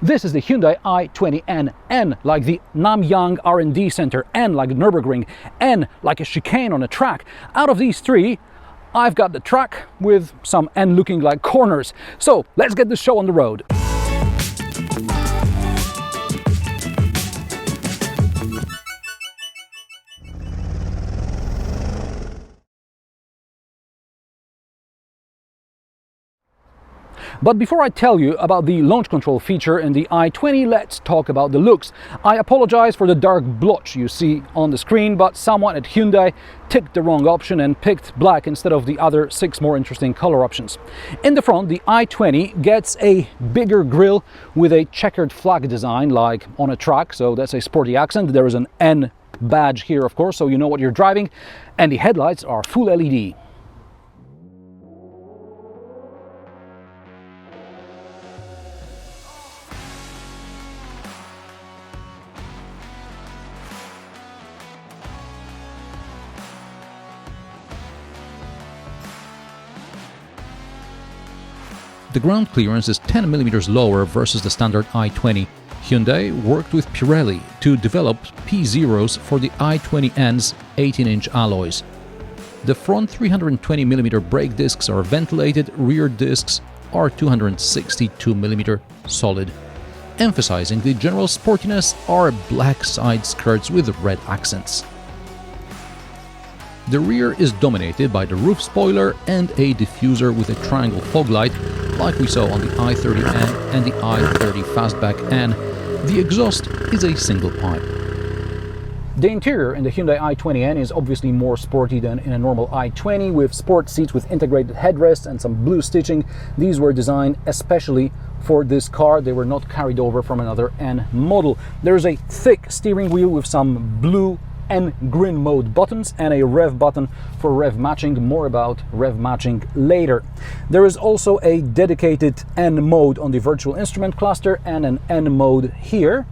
This is the Hyundai i20N. N like the Namyang R&D Center, N like the Nurburgring, N like a chicane on a track. Out of these three, I've got the track with some N looking like corners. So let's get the show on the road. But before I tell you about the launch control feature in the i20, let's talk about the looks. I apologize for the dark blotch you see on the screen, but someone at Hyundai ticked the wrong option and picked black instead of the other 6 more interesting color options. In the front, the i20 gets a bigger grille with a checkered flag design like on a truck, so that's a sporty accent. There is an N badge here, of course, so you know what you're driving, and the headlights are full LED. The ground clearance is 10 mm lower versus the standard i20. Hyundai worked with Pirelli to develop P0s for the i20N's 18-inch alloys. The front 320 mm brake discs are ventilated, rear discs are 262 mm solid. Emphasizing the general sportiness are black side skirts with red accents. The rear is dominated by the roof spoiler and a diffuser with a triangle fog light, like we saw on the i30N and the i30 Fastback N. The exhaust is a single pipe. The interior in the Hyundai i20N is obviously more sporty than in a normal i20, with sport seats with integrated headrests and some blue stitching. These were designed especially for this car. They were not carried over from another N model. There is a thick steering wheel with some blue N Grin mode buttons and a rev button for rev matching. More about rev matching later. There is also a dedicated N mode on the virtual instrument cluster and an N mode here.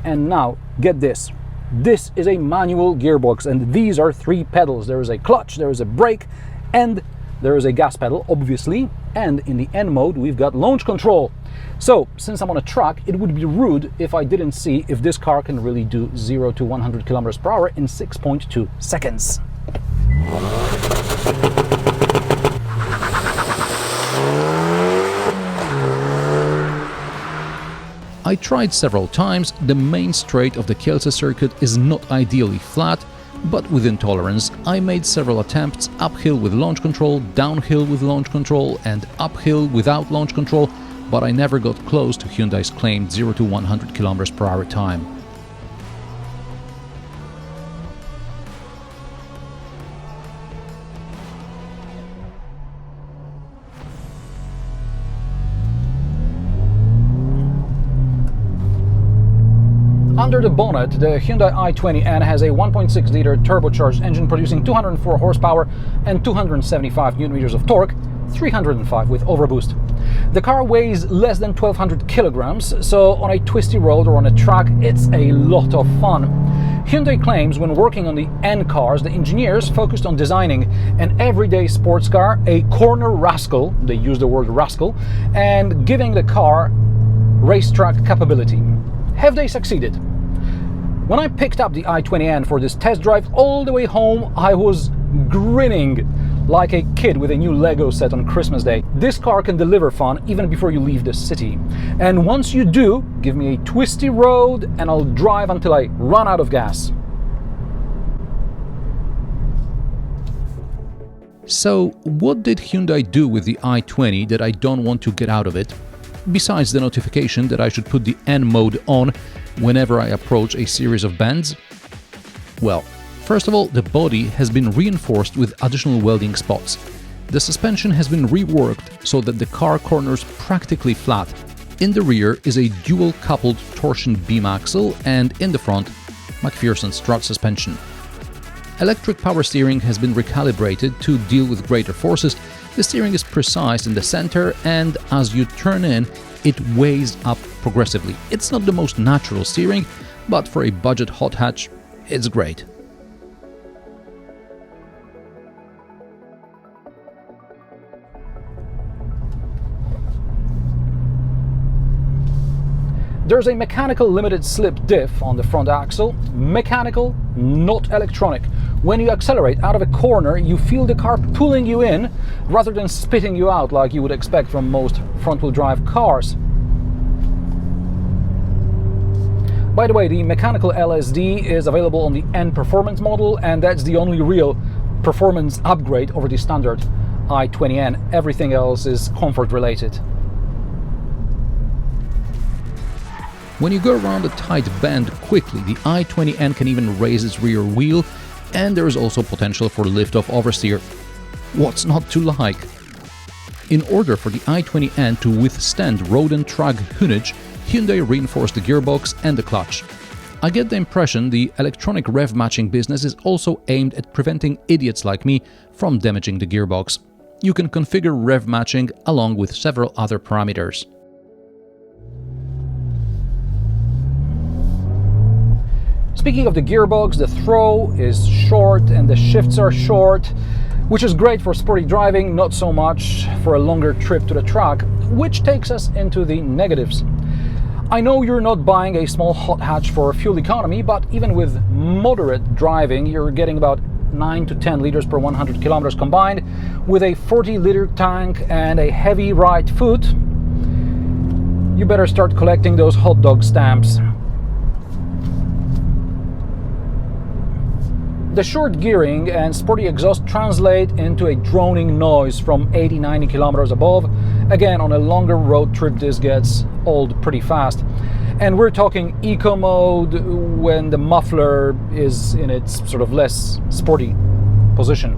And now get this. This is a manual gearbox and these are 3 pedals. There is a clutch, there is a brake, and there is a gas pedal, obviously. And in the N mode, we've got launch control. So, since I'm on a truck, it would be rude if I didn't see if this car can really do 0 to 100 km per hour in 6.2 seconds. I tried several times. The main straight of the Kielce circuit is not ideally flat, but within tolerance. I made several attempts uphill with launch control, downhill with launch control, and uphill without launch control, but I never got close to Hyundai's claimed 0 to 100 km per hour time. Under the bonnet, the Hyundai i20N has a 1.6-liter turbocharged engine producing 204 horsepower and 275 Nm of torque, 305 with overboost. The car weighs less than 1,200 kilograms, so on a twisty road or on a track, it's a lot of fun. Hyundai claims when working on the N cars, the engineers focused on designing an everyday sports car, a corner rascal, they use the word rascal, and giving the car racetrack capability. Have they succeeded? When I picked up the i20N for this test drive, all the way home I was grinning like a kid with a new Lego set on Christmas Day. This car can deliver fun even before you leave the city. And once you do, give me a twisty road and I'll drive until I run out of gas. So, what did Hyundai do with the i20 that I don't want to get out of it? Besides the notification that I should put the N mode on whenever I approach a series of bends? Well, first of all, the body has been reinforced with additional welding spots. The suspension has been reworked so that the car corners practically flat. In the rear is a dual-coupled torsion beam axle, and in the front, McPherson strut suspension. Electric power steering has been recalibrated to deal with greater forces. The steering is precise in the center, and as you turn in, it weighs up progressively. It's not the most natural steering, but for a budget hot hatch, it's great. There's a mechanical limited slip diff on the front axle. Mechanical, not electronic. When you accelerate out of a corner, you feel the car pulling you in rather than spitting you out like you would expect from most front-wheel drive cars. By the way, the mechanical LSD is available on the N Performance model, and that's the only real performance upgrade over the standard i20N. Everything else is comfort related. When you go around a tight bend quickly, the i20N can even raise its rear wheel, and there is also potential for lift-off oversteer. What's not to like? In order for the i20N to withstand road and track hunnage, Hyundai reinforced the gearbox and the clutch. I get the impression the electronic rev matching business is also aimed at preventing idiots like me from damaging the gearbox. You can configure rev matching along with several other parameters. Speaking of the gearbox, the throw is short and the shifts are short, which is great for sporty driving, not so much for a longer trip to the track, which takes us into the negatives. I know you're not buying a small hot hatch for fuel economy, but even with moderate driving, you're getting about 9 to 10 liters per 100 kilometers combined. With a 40-liter tank and a heavy right foot, you better start collecting those hot dog stamps. The short gearing and sporty exhaust translate into a droning noise from 80-90 kilometers above. Again, on a longer road trip, this gets old pretty fast. And we're talking eco mode when the muffler is in its sort of less sporty position.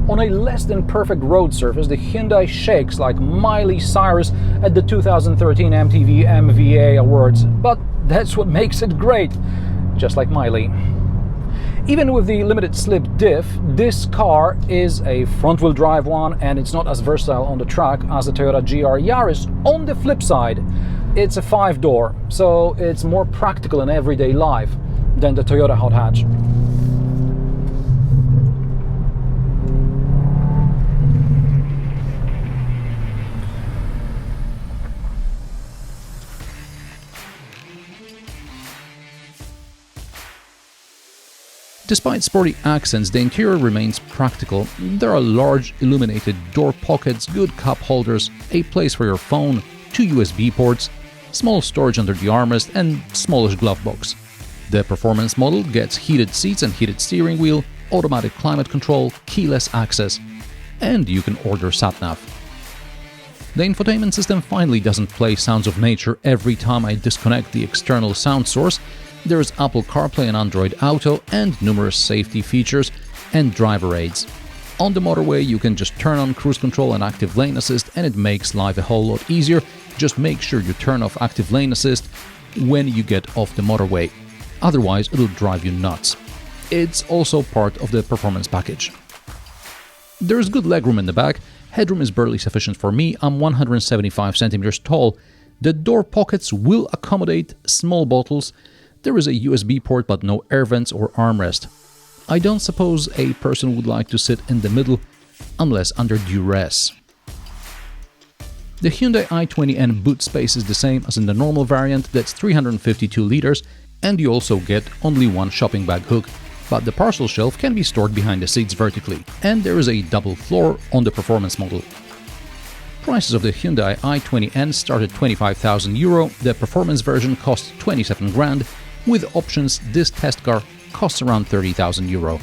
On a less than perfect road surface, the Hyundai shakes like Miley Cyrus at the 2013 MTV MVA Awards. But that's what makes it great, just like Miley. Even with the limited slip diff, this car is a front-wheel drive one, and it's not as versatile on the track as the Toyota GR Yaris. On the flip side, it's a 5-door, so it's more practical in everyday life than the Toyota hot hatch. Despite sporty accents, the interior remains practical. There are large illuminated door pockets, good cup holders, a place for your phone, 2 USB ports, small storage under the armrest, and smallish glove box. The performance model gets heated seats and heated steering wheel, automatic climate control, keyless access, and you can order sat-nav. The infotainment system finally doesn't play Sounds of Nature every time I disconnect the external sound source. There is Apple CarPlay and Android Auto, and numerous safety features and driver aids. On the motorway, you can just turn on cruise control and active lane assist, and it makes life a whole lot easier. Just make sure you turn off active lane assist when you get off the motorway. Otherwise, it'll drive you nuts. It's also part of the performance package. There's good legroom in the back. Headroom is barely sufficient for me. I'm 175 centimeters tall. The door pockets will accommodate small bottles. There is a USB port but no air vents or armrest. I don't suppose a person would like to sit in the middle unless under duress. The Hyundai i20N boot space is the same as in the normal variant, that's 352 liters, and you also get only one shopping bag hook, but the parcel shelf can be stored behind the seats vertically, and there is a double floor on the performance model. Prices of the Hyundai i20N start at €25,000, the performance version costs 27 grand. With options, this test car costs around €30,000.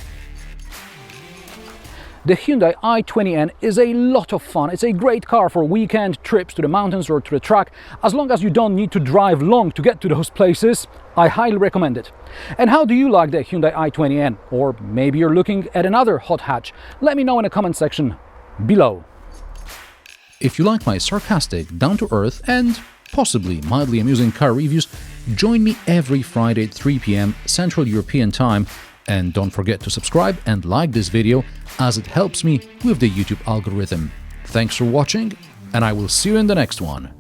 The Hyundai i20N is a lot of fun. It's a great car for weekend trips to the mountains or to the track. As long as you don't need to drive long to get to those places, I highly recommend it. And how do you like the Hyundai i20N? Or maybe you're looking at another hot hatch? Let me know in the comment section below. If you like my sarcastic, down-to-earth and possibly mildly amusing car reviews, join me every Friday at 3 p.m. Central European Time, and don't forget to subscribe and like this video as it helps me with the YouTube algorithm. Thanks for watching, and I will see you in the next one.